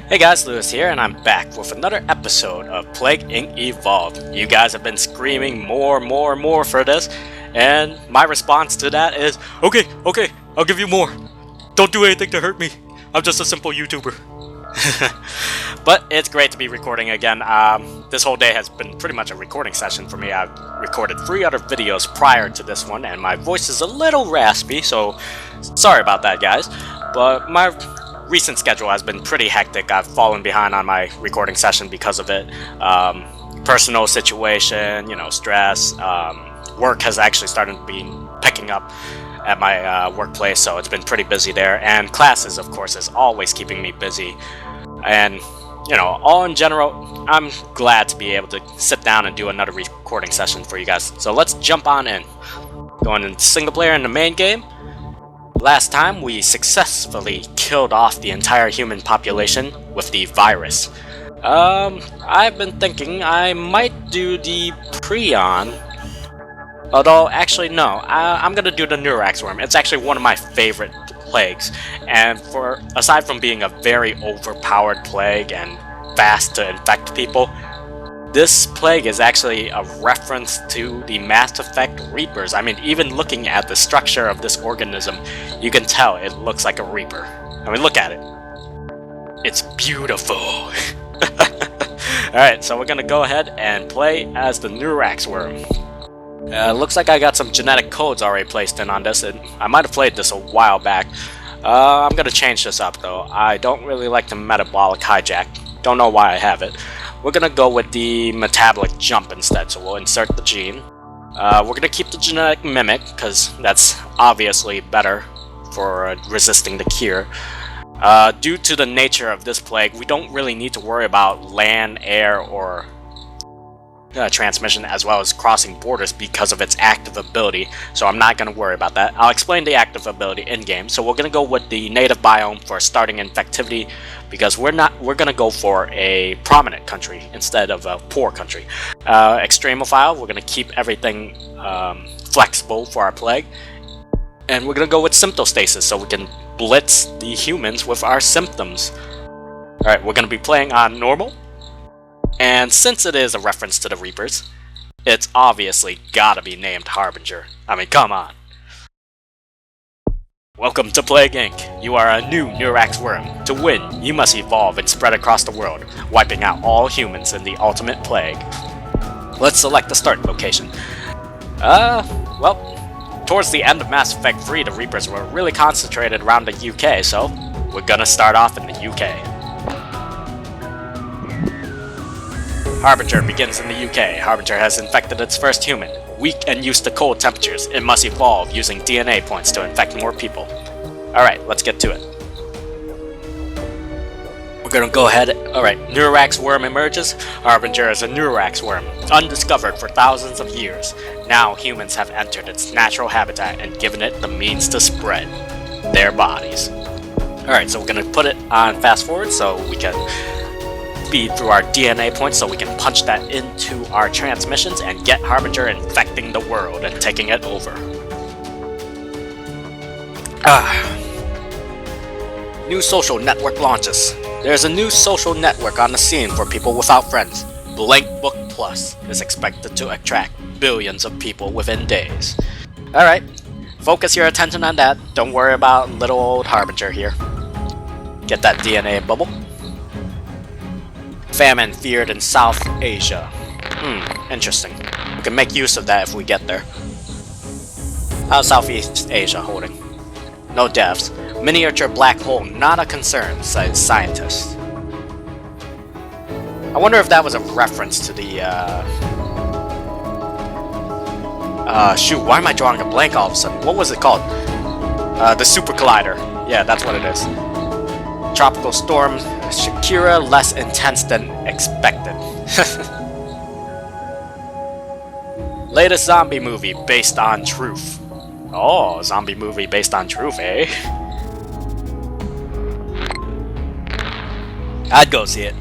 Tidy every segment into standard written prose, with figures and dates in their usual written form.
Hey guys, Lewis here, and I'm back with another episode of Plague Inc. Evolved. You guys have been screaming more for this, and my response to that is, okay, I'll give you more. Don't do anything to hurt me. I'm just a simple YouTuber. But it's great to be recording again. This whole day has been pretty much a recording session for me. I've recorded 3 other videos prior to this one, and my voice is a little raspy, so sorry about that, guys. But my recent schedule has been pretty hectic. I've fallen behind on my recording session because of it. Personal situation, stress. Work has actually started picking up at my workplace, so it's been pretty busy there. And classes, of course, is always keeping me busy. And, all in general, I'm glad to be able to sit down and do another recording session for you guys. So let's jump on in. Going into single player in the main game. Last time, we successfully killed off the entire human population with the virus. I've been thinking I might do the prion. Although, actually, no. I'm gonna do the Neurax Worm. It's actually one of my favorite plagues. And aside from being a very overpowered plague and fast to infect people, this plague is actually a reference to the Mass Effect Reapers. I mean, even looking at the structure of this organism, you can tell it looks like a Reaper. I mean, look at it. It's beautiful. Alright, so we're gonna go ahead and play as the Neurax Worm. Looks like I got some genetic codes already placed in on this, and I might have played this a while back. I'm gonna change this up, though. I don't really like the metabolic hijack. Don't know why I have it. We're gonna go with the metabolic jump instead, so we'll insert the gene. We're gonna keep the genetic mimic, because that's obviously better for resisting the cure. Due to the nature of this plague, we don't really need to worry about land, air, or transmission, as well as crossing borders because of its active ability, so I'm not going to worry about that. I'll explain the active ability in-game. So we're going to go with the native biome for starting infectivity, because we're going to go for a prominent country instead of a poor country. Extremophile, we're going to keep everything flexible for our plague, and we're going to go with symptostasis, so we can blitz the humans with our symptoms. Alright, we're going to be playing on normal. And since it is a reference to the Reapers, it's obviously gotta be named Harbinger. I mean, come on. Welcome to Plague Inc. You are a new Neurax Worm. To win, you must evolve and spread across the world, wiping out all humans in the ultimate plague. Let's select the start location. Well, towards the end of Mass Effect 3, the Reapers were really concentrated around the UK, so we're gonna start off in the UK. Harbinger begins in the UK. Harbinger has infected its first human. Weak and used to cold temperatures, it must evolve using DNA points to infect more people. Alright, let's get to it. We're gonna go ahead. Alright, Neurax Worm emerges. Harbinger is a Neurax Worm, undiscovered for thousands of years. Now humans have entered its natural habitat and given it the means to spread their bodies. Alright, so we're gonna put it on fast forward so we can feed through our DNA points, so we can punch that into our transmissions and get Harbinger infecting the world and taking it over. New social network launches. There's a new social network on the scene for people without friends. Blank Book Plus is expected to attract billions of people within days. Alright, focus your attention on that. Don't worry about little old Harbinger here. Get that DNA bubble. Famine feared in South Asia. Interesting. We can make use of that if we get there. How's Southeast Asia holding? No deaths. Miniature black hole, not a concern, says scientists. I wonder if that was a reference to the, shoot, why am I drawing a blank all of a sudden? What was it called? The Super Collider. Yeah, that's what it is. Tropical storm Shakira, less intense than expected. Latest zombie movie based on truth. Oh, zombie movie based on truth, eh? I'd go see it.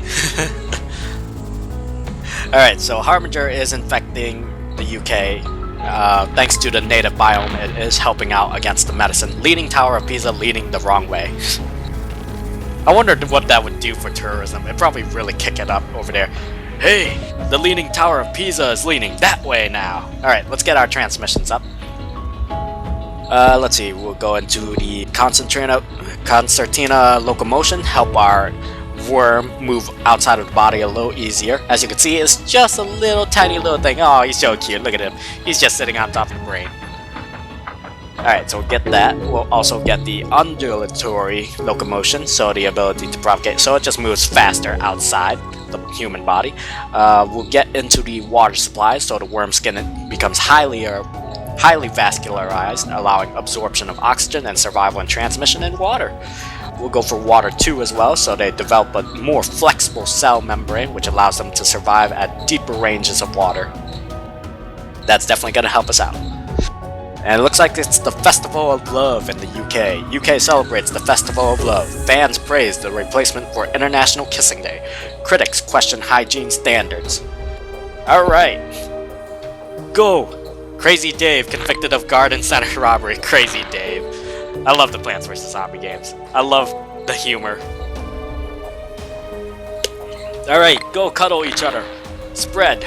Alright, so Harbinger is infecting the UK. Thanks to the native biome, it is helping out against the medicine. Leaning Tower of Pisa leading the wrong way. I wondered what that would do for tourism. It'd probably really kick it up over there. Hey, the Leaning Tower of Pisa is leaning that way now. Alright, let's get our transmissions up. Let's see, we'll go into the concertina locomotion, help our worm move outside of the body a little easier. As you can see, it's just a little tiny little thing. Oh, he's so cute, look at him. He's just sitting on top of the brain. Alright, so we'll get that. We'll also get the undulatory locomotion, so the ability to propagate, so it just moves faster outside the human body. We'll get into the water supply, so the worm skin becomes highly vascularized, allowing absorption of oxygen and survival and transmission in water. We'll go for water too as well, so they develop a more flexible cell membrane, which allows them to survive at deeper ranges of water. That's definitely going to help us out. And it looks like it's the Festival of Love in the UK. UK celebrates the Festival of Love. Fans praise the replacement for International Kissing Day. Critics question hygiene standards. Alright. Go! Crazy Dave, convicted of garden center robbery. Crazy Dave. I love the Plants vs. Zombie games. I love the humor. Alright, go cuddle each other. Spread.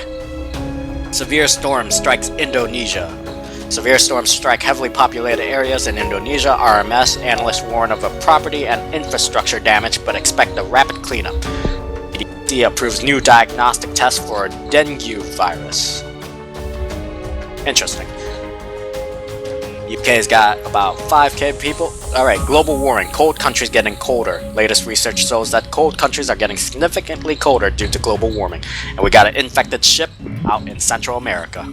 Severe storm strikes Indonesia. Severe storms strike heavily populated areas in Indonesia. RMS analysts warn of a property and infrastructure damage, but expect a rapid cleanup. CDC approves new diagnostic test for dengue virus. Interesting. UK's got about 5k people. Alright, global warming. Cold countries getting colder. Latest research shows that cold countries are getting significantly colder due to global warming. And we got an infected ship out in Central America.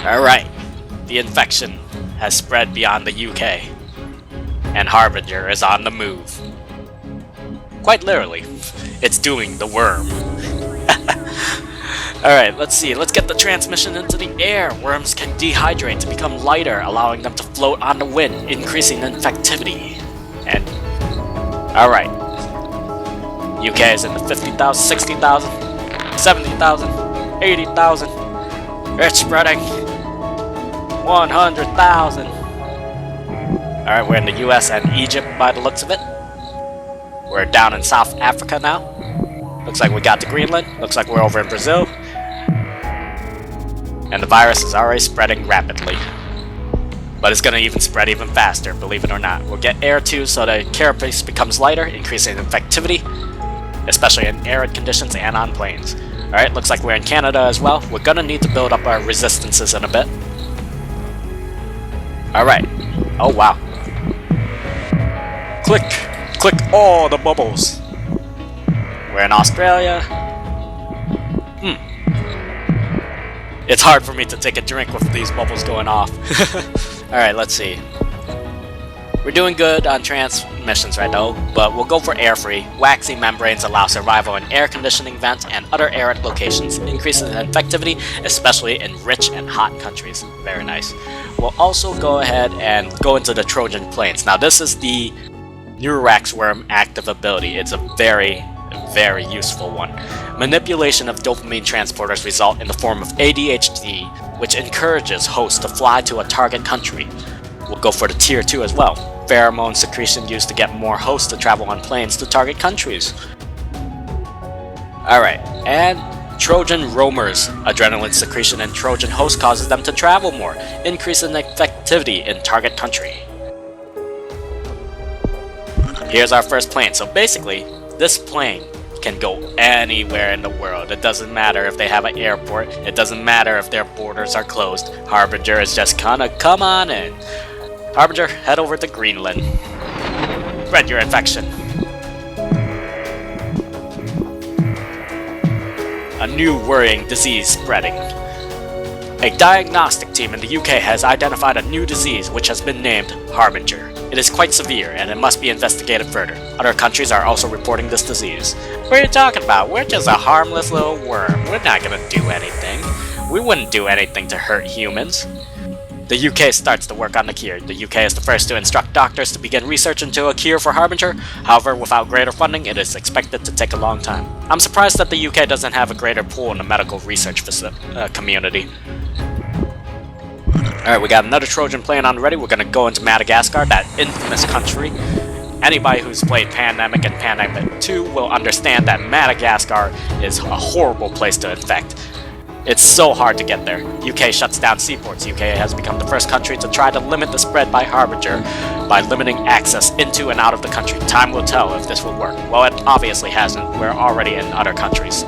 Alright, the infection has spread beyond the UK. And Harbinger is on the move. Quite literally, it's doing the worm. Alright, let's see. Let's get the transmission into the air. Worms can dehydrate to become lighter, allowing them to float on the wind, increasing infectivity. And, alright. UK is in the 50,000, 60,000, 70,000, 80,000. It's spreading. 100,000. Alright, we're in the US and Egypt by the looks of it. We're down in South Africa now. Looks like we got to Greenland. Looks like we're over in Brazil. And the virus is already spreading rapidly. But it's going to even spread even faster, believe it or not. We'll get air too, so the carapace becomes lighter, increasing infectivity, especially in arid conditions and on plains. Alright, looks like we're in Canada as well. We're going to need to build up our resistances in a bit. Alright. Oh wow. Click! Click all the bubbles! We're in Australia. It's hard for me to take a drink with these bubbles going off. Alright, let's see. We're doing good on transmissions right now, but we'll go for air-free. Waxy membranes allow survival in air conditioning vents and other arid locations, increases infectivity, especially in rich and hot countries. Very nice. We'll also go ahead and go into the Trojan Plains. Now this is the Neurax Worm active ability. It's a very useful one. Manipulation of dopamine transporters result in the form of ADHD, which encourages hosts to fly to a target country. We'll go for the tier 2 as well. Pheromone secretion used to get more hosts to travel on planes to target countries. Alright, and Trojan roamers. Adrenaline secretion in Trojan hosts causes them to travel more, increasing effectivity in target country. Here's our first plane. So basically, this plane can go anywhere in the world. It doesn't matter if they have an airport. It doesn't matter if their borders are closed. Harbinger is just gonna come on in. Harbinger, head over to Greenland. Spread your infection. A new worrying disease spreading. A diagnostic team in the UK has identified a new disease which has been named Harbinger. It is quite severe and it must be investigated further. Other countries are also reporting this disease. What are you talking about? We're just a harmless little worm. We're not gonna do anything. We wouldn't do anything to hurt humans. The UK starts to work on the cure. The UK is the first to instruct doctors to begin research into a cure for Harbinger. However, without greater funding, it is expected to take a long time. I'm surprised that the UK doesn't have a greater pool in the medical research community. Alright, we got another Trojan plane on ready. We're gonna go into Madagascar, that infamous country. Anybody who's played Pandemic and Pandemic 2 will understand that Madagascar is a horrible place to infect. It's so hard to get there. UK shuts down seaports. UK has become the first country to try to limit the spread by Harbinger by limiting access into and out of the country. Time will tell if this will work. Well, it obviously hasn't. We're already in other countries.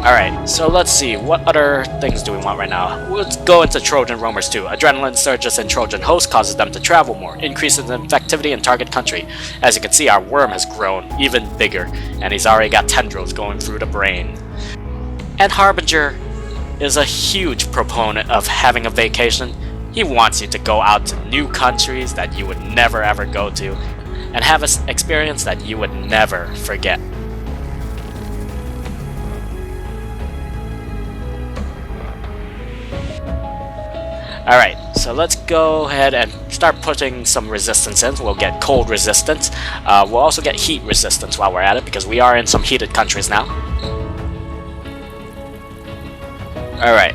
Alright, so let's see, what other things do we want right now? Let's go into Trojan Roamers 2. Adrenaline surges in Trojan host causes them to travel more, increases infectivity in target country. As you can see, our worm has grown even bigger, and he's already got tendrils going through the brain. And Harbinger is a huge proponent of having a vacation. He wants you to go out to new countries that you would never ever go to, and have an experience that you would never forget. Alright, so let's go ahead and start putting some resistance in. We'll get cold resistance. We'll also get heat resistance while we're at it, because we are in some heated countries now. Alright,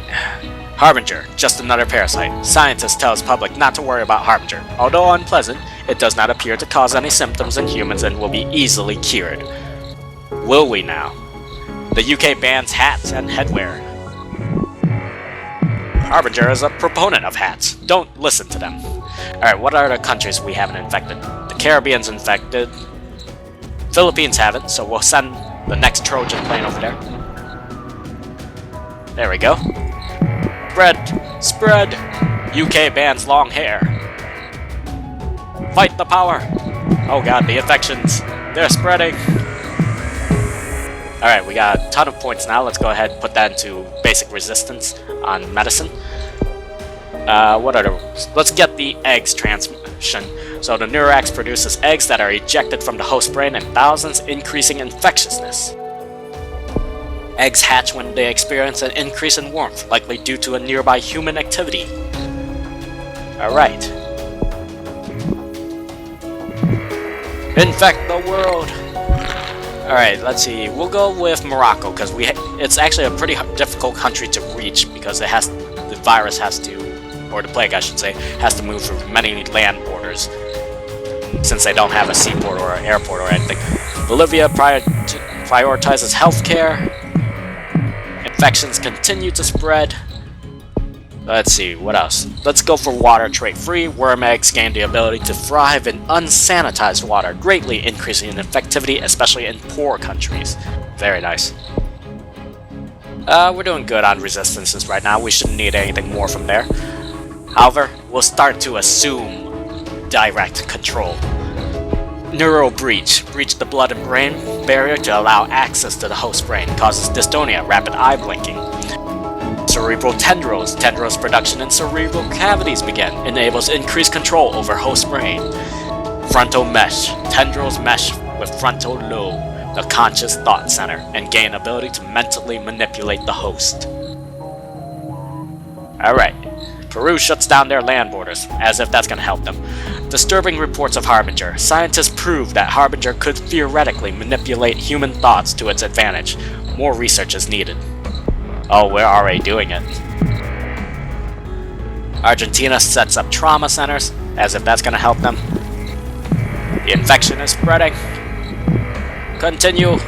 Harbinger, just another parasite. Scientists tell us public not to worry about Harbinger. Although unpleasant, it does not appear to cause any symptoms in humans and will be easily cured. Will we now? The UK bans hats and headwear. Harbinger is a proponent of hats. Don't listen to them. Alright, what are the countries we haven't infected? The Caribbean's infected. Philippines haven't, so we'll send the next Trojan plane over there. There we go. Spread! Spread! UK bans long hair. Fight the power! Oh god, the infections! They're spreading! Alright, we got a ton of points now. Let's go ahead and put that into basic resistance on medicine. What are the... Let's get the eggs transmission. So the Neurax produces eggs that are ejected from the host brain in thousands, increasing infectiousness. Eggs hatch when they experience an increase in warmth, likely due to a nearby human activity. Alright. Infect the world! Alright, let's see. We'll go with Morocco, because it's actually a pretty difficult country to reach, because it has the virus has to, or the plague I should say, has to move through many land borders, since they don't have a seaport or an airport or anything. Bolivia prioritizes healthcare. Infections continue to spread. Let's see, what else? Let's go for water trait free. Worm eggs gain the ability to thrive in unsanitized water, greatly increasing in infectivity, especially in poor countries. Very nice. We're doing good on resistances right now. We shouldn't need anything more from there. However, we'll start to assume direct control. Neural breach. Breach the blood and brain barrier to allow access to the host brain. Causes dystonia, rapid eye blinking. Cerebral tendrils. Tendrils production in cerebral cavities begin. Enables increased control over host brain. Frontal mesh. Tendrils mesh with frontal lobe, the conscious thought center, and gain ability to mentally manipulate the host. Alright. Peru shuts down their land borders, as if that's gonna help them. Disturbing reports of Harbinger. Scientists prove that Harbinger could theoretically manipulate human thoughts to its advantage. More research is needed. Oh, we're already doing it. Argentina sets up trauma centers, as if that's gonna help them. The infection is spreading. Continue.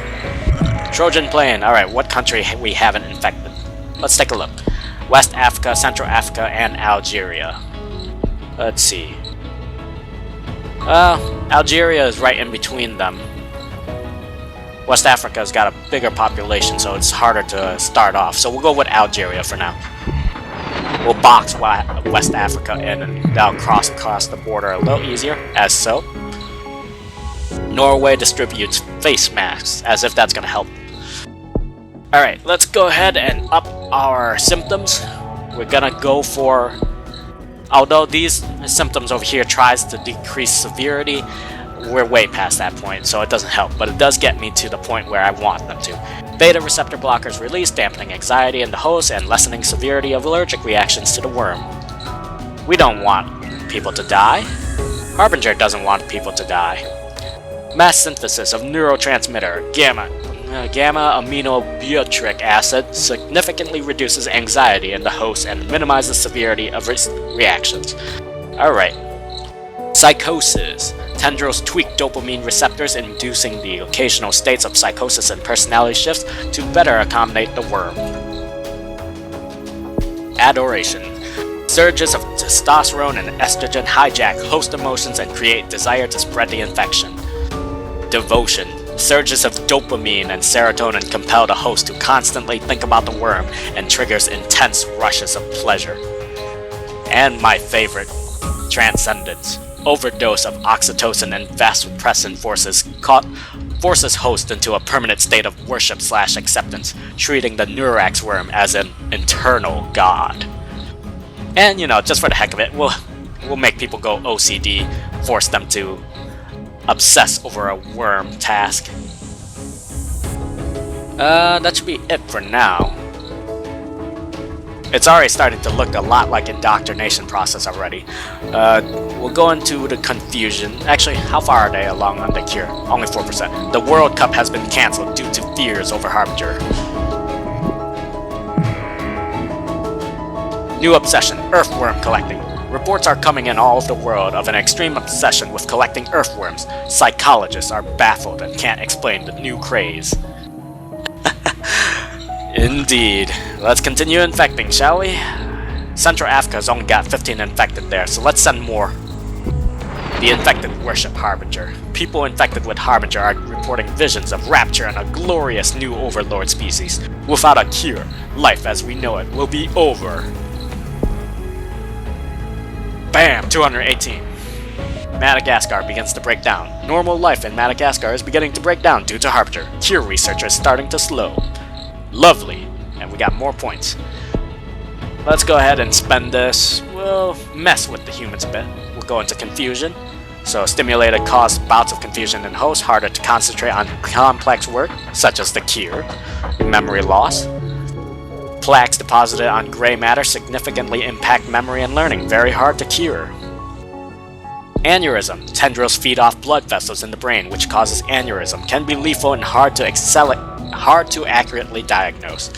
Trojan plane. Alright, what country we haven't infected? Let's take a look. West Africa, Central Africa, and Algeria. Let's see. Algeria is right in between them. West Africa's got a bigger population, so it's harder to start off. So we'll go with Algeria for now. We'll box West Africa in, and that'll cross across the border a little easier, as so. Norway distributes face masks, as if that's gonna help. Alright, let's go ahead and up our symptoms. We're gonna go for... Although these symptoms over here tries to decrease severity, we're way past that point, so it doesn't help, but it does get me to the point where I want them to. Beta receptor blockers release, dampening anxiety in the host and lessening severity of allergic reactions to the worm. We don't want people to die. Harbinger doesn't want people to die. Mass synthesis of neurotransmitter, gamma aminobutyric acid significantly reduces anxiety in the host and minimizes severity of reactions. Alright. Psychosis. Tendrils tweak dopamine receptors, inducing the occasional states of psychosis and personality shifts to better accommodate the worm. Adoration. Surges of testosterone and estrogen hijack host emotions and create desire to spread the infection. Devotion. Surges of dopamine and serotonin compel the host to constantly think about the worm and triggers intense rushes of pleasure. And my favorite, transcendence. Overdose of oxytocin and vasopressin forces host into a permanent state of worship/acceptance, treating the Neurax Worm as an internal god. And just for the heck of it, we'll make people go OCD, force them to obsess over a worm task. That should be it for now. It's already starting to look a lot like indoctrination process already. We'll go into the confusion. Actually, how far are they along on the cure? Only 4%. The World Cup has been cancelled due to fears over Harbinger. New obsession, earthworm collecting. Reports are coming in all over the world of an extreme obsession with collecting earthworms. Psychologists are baffled and can't explain the new craze. Indeed. Let's continue infecting, shall we? Central Africa's only got 15 infected there, so let's send more. The infected worship Harbinger. People infected with Harbinger are reporting visions of rapture and a glorious new overlord species. Without a cure, life as we know it will be over. Bam! 218. Madagascar begins to break down. Normal life in Madagascar is beginning to break down due to Harbinger. Cure research is starting to slow. Lovely. And we got more points. Let's go ahead and spend this. We'll mess with the humans a bit. We'll go into confusion. So stimulated cause bouts of confusion in hosts, harder to concentrate on complex work, such as the cure. Memory loss. Plaques deposited on gray matter significantly impact memory and learning, very hard to cure. Aneurysm. Tendrils feed off blood vessels in the brain, which causes aneurysm, can be lethal and hard to accurately diagnose.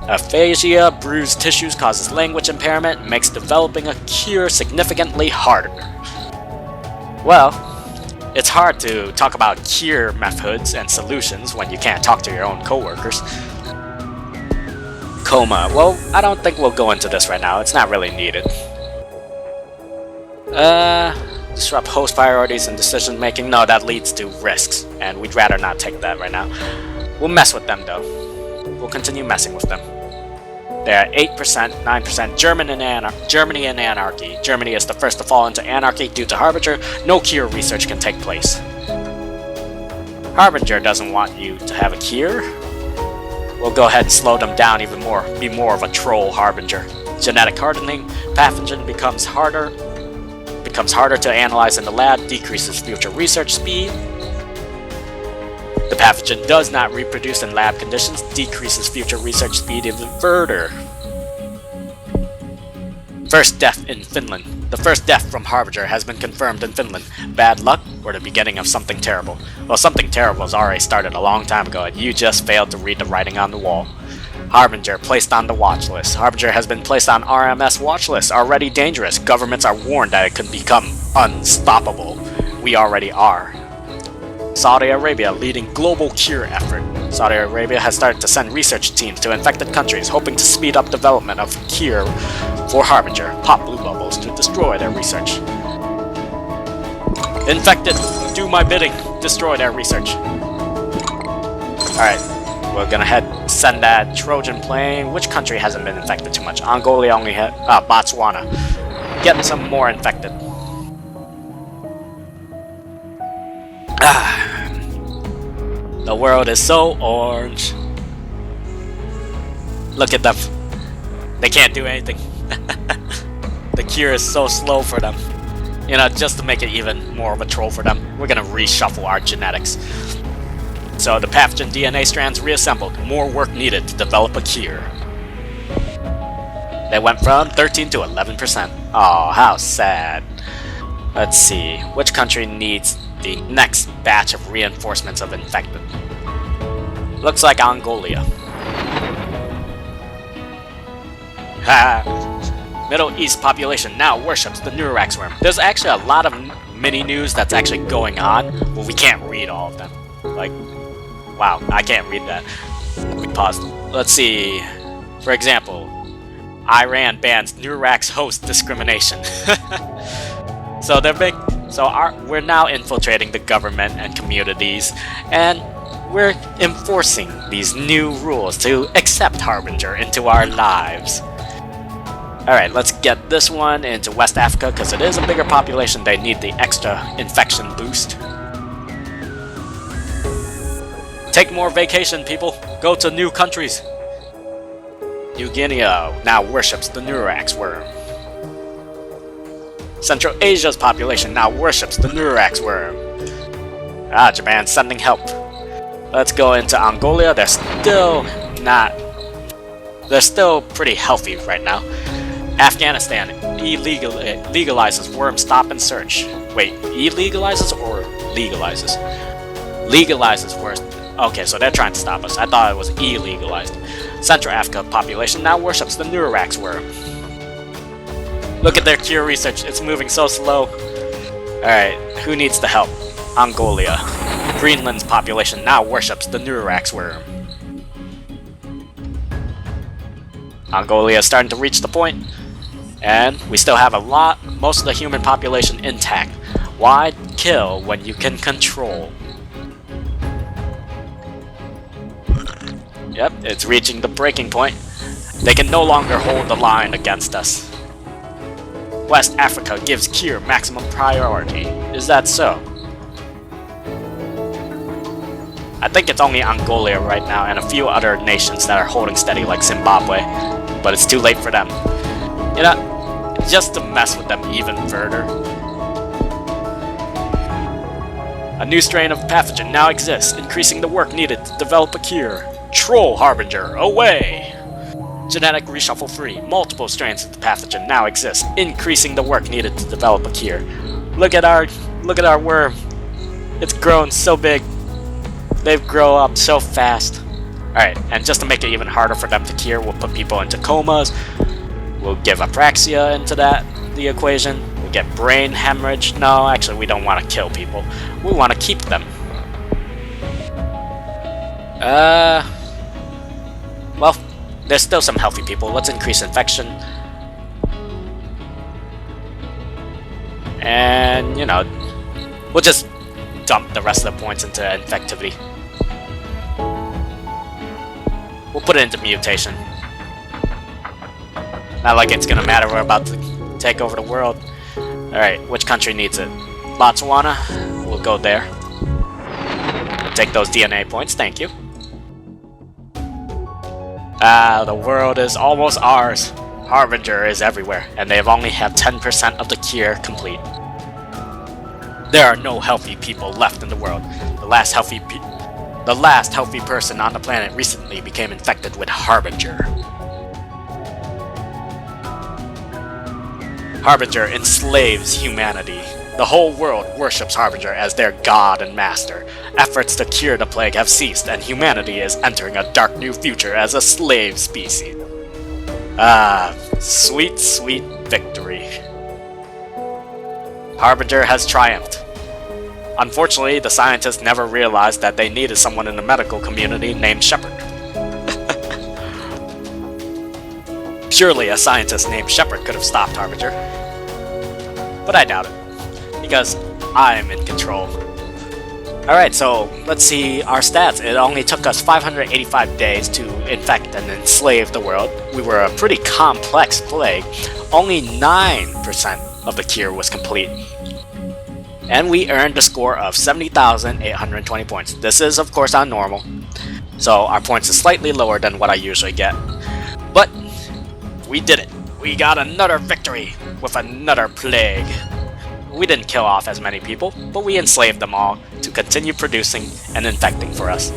Aphasia, bruised tissues causes language impairment, makes developing a cure significantly harder. Well, it's hard to talk about cure methods and solutions when you can't talk to your own coworkers. Coma. Well, I don't think we'll go into this right now. It's not really needed. Disrupt host priorities and decision making. No, that leads to risks, and we'd rather not take that right now. We'll mess with them though. We'll continue messing with them. They're at 8%, 9%. Germany and anarchy. Germany is the first to fall into anarchy due to Harbinger. No cure research can take place. Harbinger doesn't want you to have a cure. We'll go ahead and slow them down even more. Be more of a troll Harbinger. Genetic hardening. Pathogen becomes harder to analyze in the lab. Decreases future research speed. The pathogen does not reproduce in lab conditions, decreases future research speed even further. First death in Finland. The first death from Harbinger has been confirmed in Finland. Bad luck or the beginning of something terrible? Well, something terrible has already started a long time ago and you just failed to read the writing on the wall. Harbinger placed on the watch list. Harbinger has been placed on RMS watch list. Already dangerous. Governments are warned that it could become unstoppable. We already are. Saudi Arabia leading global cure effort. Saudi Arabia has started to send research teams to infected countries, hoping to speed up development of cure for Harbinger. Pop blue bubbles to destroy their research. Infected, do my bidding. Destroy their research. Alright, we're gonna send that Trojan plane. Which country hasn't been infected too much? Angola only had Botswana. Getting some more infected. The world is so orange. Look at them. They can't do anything. The cure is so slow for them. Just to make it even more of a troll for them, we're gonna reshuffle our genetics. So the pathogen DNA strands reassembled. More work needed to develop a cure. They went from 13 to 11%. Oh, how sad. Let's see. Which country needs the next batch of reinforcements of infected? Looks like Angola. Ha! Middle East population now worships the Neurax Worm. There's actually a lot of mini news that's actually going on, well, we can't read all of them. Like, wow, I can't read that. We paused. Let's see. For example, Iran bans Neurax host discrimination. We're now infiltrating the government and communities, and we're enforcing these new rules to accept Harbinger into our lives. Alright, let's get this one into West Africa, because it is a bigger population. They need the extra infection boost. Take more vacation, people. Go to new countries. New Guinea now worships the Neurax Worm. Central Asia's population now worships the Neurax Worm. Japan's sending help. Let's go into Angola. They're still pretty healthy right now. Afghanistan legalizes worm stop and search. Wait, illegalizes or legalizes? Legalizes worm. Okay, so they're trying to stop us. I thought it was illegalized. Central Africa population now worships the Neurax Worm. Look at their cure research. It's moving so slow. Alright, who needs the help? Angola. Greenland's population now worships the Neurax Worm. Angola is starting to reach the point, and we still have most of the human population intact. Why kill when you can control? Yep, it's reaching the breaking point. They can no longer hold the line against us. West Africa gives cure maximum priority. Is that so? I think it's only Angola right now and a few other nations that are holding steady, like Zimbabwe. But it's too late for them. You know, just to mess with them even further. A new strain of pathogen now exists, increasing the work needed to develop a cure. Troll Harbinger, away! Genetic reshuffle free. Multiple strains of the pathogen now exist, increasing the work needed to develop a cure. Look at our worm. It's grown so big. They've grown up so fast. Alright, and just to make it even harder for them to cure, we'll put people into comas. We'll give apraxia into the equation. We'll get brain hemorrhage. No, actually we don't want to kill people. We want to keep them. Well, there's still some healthy people. Let's increase infection. And, you know, we'll just dump the rest of the points into infectivity. We'll put it into mutation. Not like it's gonna matter, we're about to take over the world. Alright, which country needs it? Botswana? We'll go there. Take those DNA points, thank you. The world is almost ours. Harbinger is everywhere, and they only have 10% of the cure complete. There are no healthy people left in the world. The last healthy person on the planet recently became infected with Harbinger. Harbinger enslaves humanity. The whole world worships Harbinger as their god and master. Efforts to cure the plague have ceased, and humanity is entering a dark new future as a slave species. Sweet, sweet victory. Harbinger has triumphed. Unfortunately, the scientists never realized that they needed someone in the medical community named Shepard. Surely a scientist named Shepard could have stopped Harbinger. But I doubt it, because I'm in control. Alright, so let's see our stats. It only took us 585 days to infect and enslave the world. We were a pretty complex plague. Only 9% of the cure was complete. And we earned a score of 70,820 points. This is, of course, on normal. So our points are slightly lower than what I usually get. But we did it. We got another victory with another plague. We didn't kill off as many people, but we enslaved them all to continue producing and infecting for us.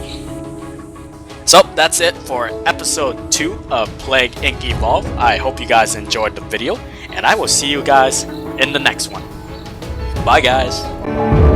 So that's it for episode 2 of Plague Inc. Evolve. I hope you guys enjoyed the video, and I will see you guys in the next one. Bye guys!